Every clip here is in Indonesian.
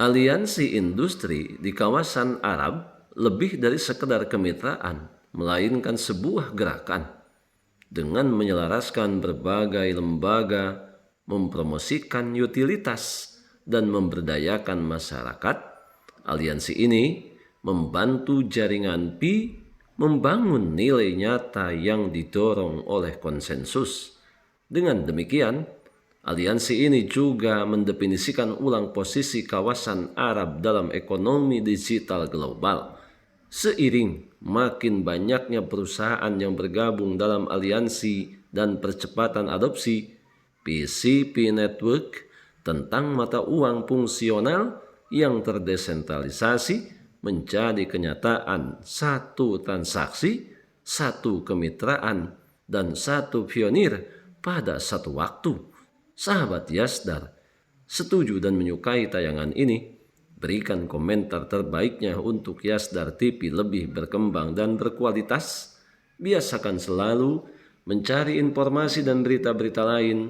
Aliansi industri di kawasan Arab lebih dari sekedar kemitraan, melainkan sebuah gerakan dengan menyelaraskan berbagai lembaga, mempromosikan utilitas, dan memberdayakan masyarakat. Aliansi ini membantu jaringan PI membangun nilai nyata yang didorong oleh konsensus. Dengan demikian, aliansi ini juga mendefinisikan ulang posisi kawasan Arab dalam ekonomi digital global. Seiring makin banyaknya perusahaan yang bergabung dalam aliansi dan percepatan adopsi PCP Network tentang mata uang fungsional yang terdesentralisasi menjadi kenyataan satu transaksi, satu kemitraan, dan satu pionir pada satu waktu. Sahabat Yasdar, setuju dan menyukai tayangan ini? Berikan komentar terbaiknya untuk Yasdar TV lebih berkembang dan berkualitas. Biasakan selalu mencari informasi dan berita-berita lain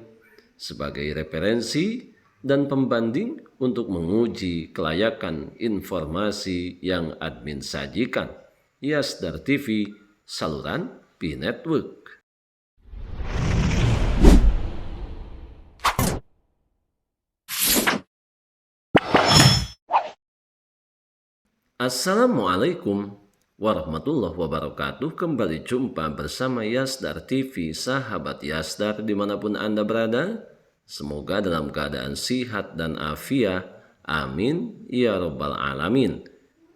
sebagai referensi dan pembanding untuk menguji kelayakan informasi yang admin sajikan. Yasdar TV, saluran Pi Network. Assalamualaikum warahmatullahi wabarakatuh. Kembali jumpa bersama Yasdar TV, sahabat Yasdar dimanapun Anda berada. Semoga dalam keadaan sihat dan afiat. Amin ya robbal alamin.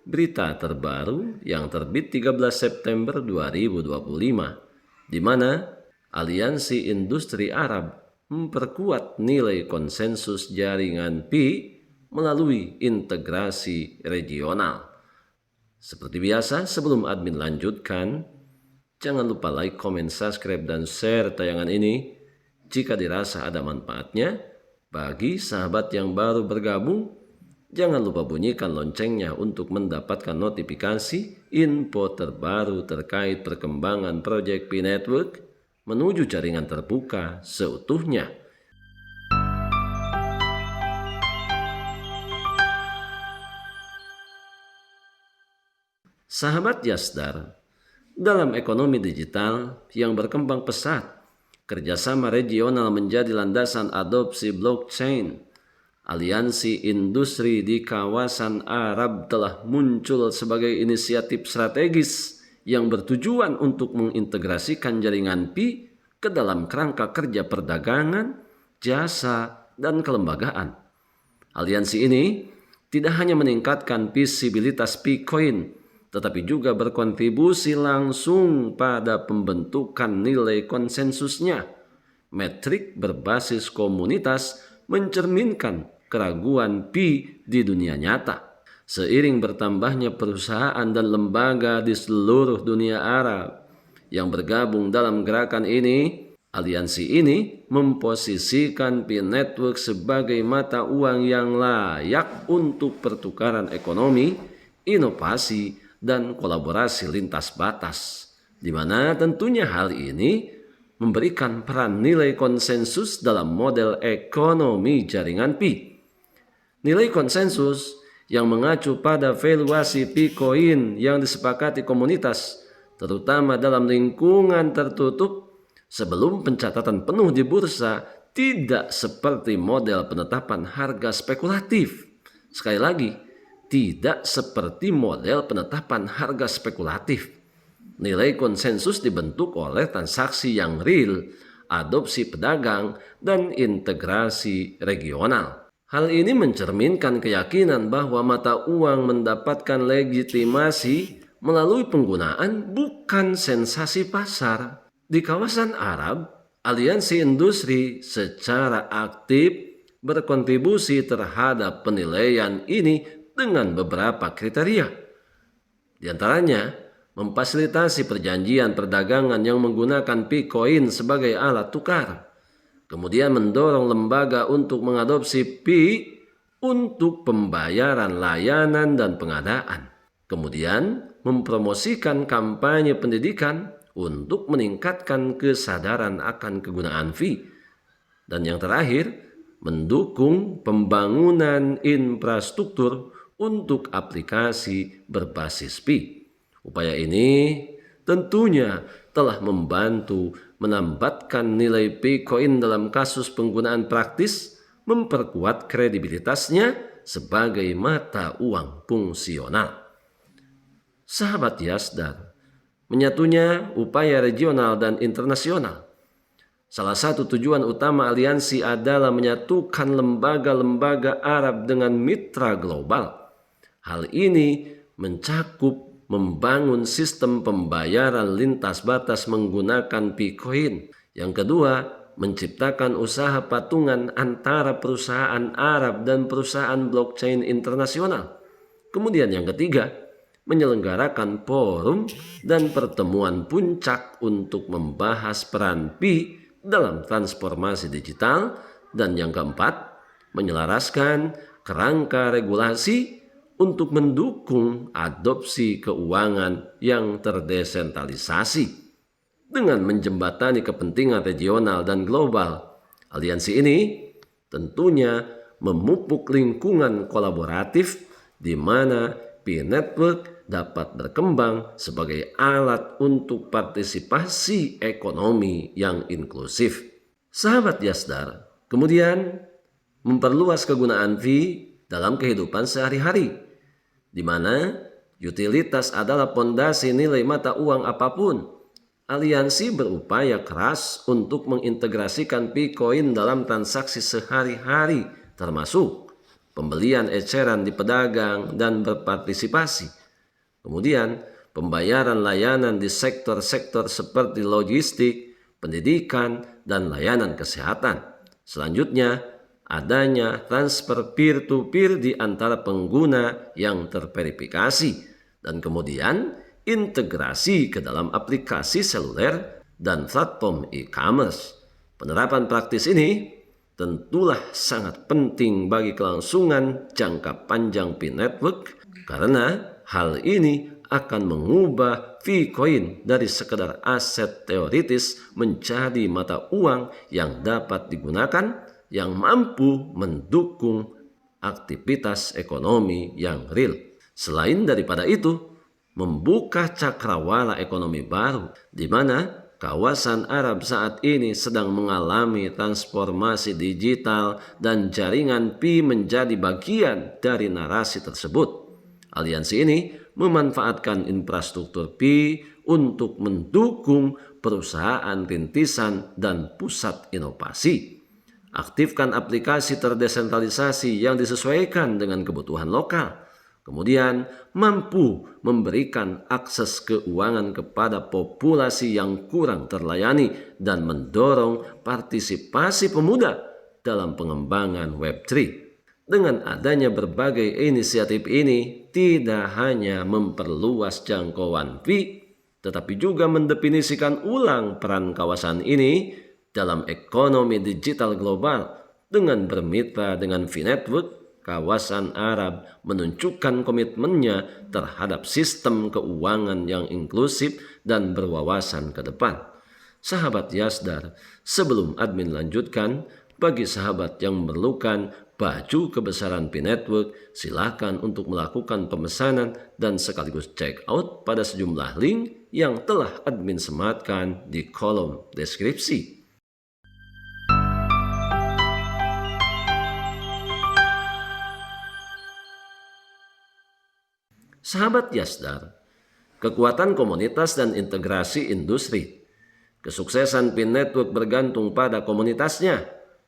Berita terbaru yang terbit 13 September 2025, di mana Aliansi Industri Arab memperkuat nilai konsensus jaringan PI melalui integrasi regional. Seperti biasa, sebelum admin lanjutkan, jangan lupa like, comment, subscribe, dan share tayangan ini jika dirasa ada manfaatnya. Bagi sahabat yang baru bergabung, jangan lupa bunyikan loncengnya untuk mendapatkan notifikasi info terbaru terkait perkembangan proyek Pi Network menuju jaringan terbuka seutuhnya. Sahabat Yasdar, dalam ekonomi digital yang berkembang pesat, kerjasama regional menjadi landasan adopsi blockchain. Aliansi industri di kawasan Arab telah muncul sebagai inisiatif strategis yang bertujuan untuk mengintegrasikan jaringan PI ke dalam kerangka kerja perdagangan, jasa, dan kelembagaan. Aliansi ini tidak hanya meningkatkan visibilitas Picoin, tetapi juga berkontribusi langsung pada pembentukan nilai konsensusnya. Metrik berbasis komunitas mencerminkan keraguan PI di dunia nyata. Seiring bertambahnya perusahaan dan lembaga di seluruh dunia Arab yang bergabung dalam gerakan ini, aliansi ini memposisikan Pi Network sebagai mata uang yang layak untuk pertukaran ekonomi, inovasi, dan kolaborasi lintas batas, di mana tentunya hal ini memberikan peran nilai konsensus dalam model ekonomi jaringan PI. Nilai konsensus yang mengacu pada valuasi Picoin yang disepakati komunitas, terutama dalam lingkungan tertutup sebelum pencatatan penuh di bursa, tidak seperti model penetapan harga spekulatif. Sekali lagi, tidak seperti model penetapan harga spekulatif. Nilai konsensus dibentuk oleh transaksi yang real, adopsi pedagang, dan integrasi regional. Hal ini mencerminkan keyakinan bahwa mata uang mendapatkan legitimasi melalui penggunaan, bukan sensasi pasar. Di kawasan Arab, aliansi industri secara aktif berkontribusi terhadap penilaian ini dengan beberapa kriteria. Di antaranya, memfasilitasi perjanjian perdagangan yang menggunakan Picoin sebagai alat tukar. Kemudian mendorong lembaga untuk mengadopsi PI untuk pembayaran layanan dan pengadaan. Kemudian mempromosikan kampanye pendidikan untuk meningkatkan kesadaran akan kegunaan PI. Dan yang terakhir, mendukung pembangunan infrastruktur untuk aplikasi berbasis Pi. Upaya ini tentunya telah membantu menambahkan nilai Bitcoin dalam kasus penggunaan praktis, memperkuat kredibilitasnya sebagai mata uang fungsional. Sahabat Yasdar, menyatunya upaya regional dan internasional. Salah satu tujuan utama aliansi adalah menyatukan lembaga-lembaga Arab dengan mitra global. Hal ini mencakup membangun sistem pembayaran lintas batas menggunakan Bitcoin. Yang kedua, menciptakan usaha patungan antara perusahaan Arab dan perusahaan blockchain internasional. Kemudian yang ketiga, menyelenggarakan forum dan pertemuan puncak untuk membahas peran Pi dalam transformasi digital. Dan yang keempat, menyelaraskan kerangka regulasi untuk mendukung adopsi keuangan yang terdesentralisasi. Dengan menjembatani kepentingan regional dan global, aliansi ini tentunya memupuk lingkungan kolaboratif di mana Pi Network dapat berkembang sebagai alat untuk partisipasi ekonomi yang inklusif. Sahabat Yasdar, kemudian memperluas kegunaan Pi dalam kehidupan sehari-hari, di mana utilitas adalah pondasi nilai mata uang apapun. Aliansi berupaya keras untuk mengintegrasikan Bitcoin dalam transaksi sehari-hari, termasuk pembelian eceran di pedagang dan berpartisipasi. Kemudian, pembayaran layanan di sektor-sektor seperti logistik, pendidikan, dan layanan kesehatan. Selanjutnya, adanya transfer peer-to-peer di antara pengguna yang terverifikasi, dan kemudian integrasi ke dalam aplikasi seluler dan platform e-commerce. Penerapan praktis ini tentulah sangat penting bagi kelangsungan jangka panjang Pi Network, karena hal ini akan mengubah Bitcoin dari sekedar aset teoritis menjadi mata uang yang dapat digunakan, yang mampu mendukung aktivitas ekonomi yang real. Selain daripada itu, membuka cakrawala ekonomi baru, di mana kawasan Arab saat ini sedang mengalami transformasi digital dan jaringan Pi menjadi bagian dari narasi tersebut. Aliansi ini memanfaatkan infrastruktur Pi untuk mendukung perusahaan rintisan dan pusat inovasi. Aktifkan aplikasi terdesentralisasi yang disesuaikan dengan kebutuhan lokal. Kemudian mampu memberikan akses keuangan kepada populasi yang kurang terlayani dan mendorong partisipasi pemuda dalam pengembangan Web3. Dengan adanya berbagai inisiatif ini tidak hanya memperluas jangkauan Pi, tetapi juga mendefinisikan ulang peran kawasan ini dalam ekonomi digital global. Dengan bermitra dengan Pi Network, kawasan Arab menunjukkan komitmennya terhadap sistem keuangan yang inklusif dan berwawasan ke depan. Sahabat Yasdar, sebelum admin lanjutkan, bagi sahabat yang memerlukan baju kebesaran Pi Network, silakan untuk melakukan pemesanan dan sekaligus check out pada sejumlah link yang telah admin sematkan di kolom deskripsi. Sahabat Yasdar, kekuatan komunitas dan integrasi industri. Kesuksesan Pi Network bergantung pada komunitasnya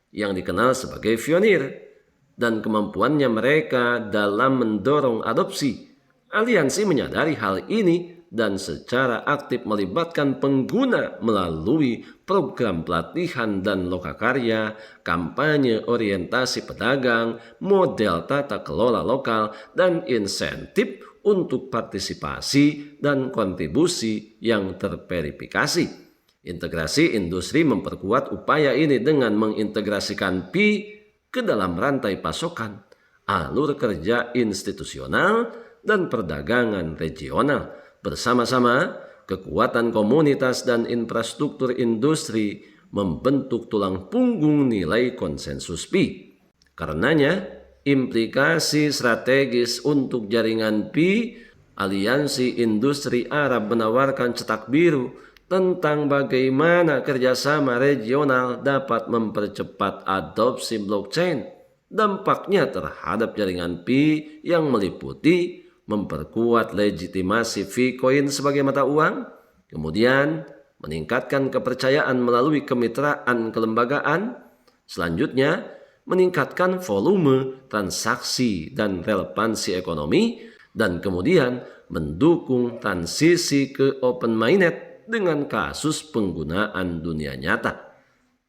yang dikenal sebagai pionir dan kemampuannya mereka dalam mendorong adopsi. Aliansi menyadari hal ini dan secara aktif melibatkan pengguna melalui program pelatihan dan lokakarya, kampanye orientasi pedagang, model tata kelola lokal, dan insentif untuk partisipasi dan kontribusi yang terverifikasi. Integrasi industri memperkuat upaya ini dengan mengintegrasikan Pi ke dalam rantai pasokan, alur kerja institusional, dan perdagangan regional. Bersama-sama, kekuatan komunitas dan infrastruktur industri membentuk tulang punggung nilai konsensus Pi. Karenanya, implikasi strategis untuk jaringan Pi, Aliansi Industri Arab menawarkan cetak biru tentang bagaimana kerjasama regional dapat mempercepat adopsi blockchain. Dampaknya terhadap jaringan Pi yang meliputi memperkuat legitimasi Bitcoin sebagai mata uang, kemudian meningkatkan kepercayaan melalui kemitraan kelembagaan, selanjutnya meningkatkan volume transaksi dan relevansi ekonomi, dan kemudian mendukung transisi ke open mainnet dengan kasus penggunaan dunia nyata.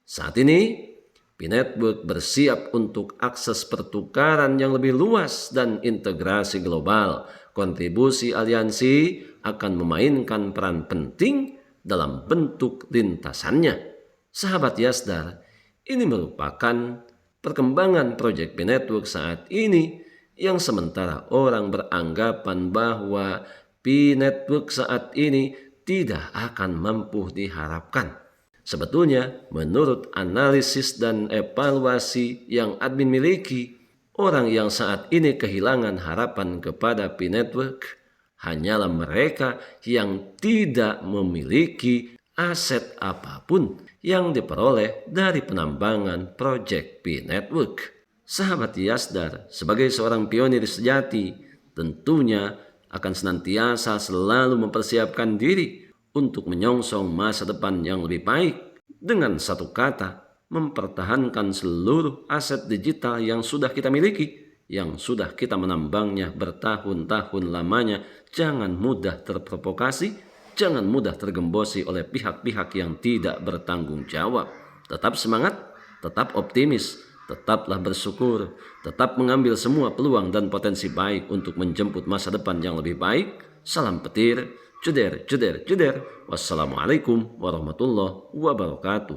Saat ini, P-Network bersiap untuk akses pertukaran yang lebih luas dan integrasi global. Kontribusi aliansi akan memainkan peran penting dalam bentuk lintasannya. Sahabat Yasdar, ini merupakan perkembangan proyek P-Network saat ini yang sementara orang beranggapan bahwa P-Network saat ini tidak akan mampu diharapkan. Sebetulnya, menurut analisis dan evaluasi yang admin miliki, orang yang saat ini kehilangan harapan kepada P-Network hanyalah mereka yang tidak memiliki aset apapun yang diperoleh dari penambangan proyek P-Network. Sahabat Yasdar, sebagai seorang pionir sejati, tentunya akan senantiasa selalu mempersiapkan diri untuk menyongsong masa depan yang lebih baik. Dengan satu kata, mempertahankan seluruh aset digital yang sudah kita miliki, yang sudah kita menambangnya bertahun-tahun lamanya. Jangan mudah terprovokasi, jangan mudah tergembosi oleh pihak-pihak yang tidak bertanggung jawab. Tetap semangat, tetap optimis, tetaplah bersyukur, tetap mengambil semua peluang dan potensi baik untuk menjemput masa depan yang lebih baik. Salam petir, jeder, jeder, jeder. Wassalamualaikum warahmatullahi wabarakatuh.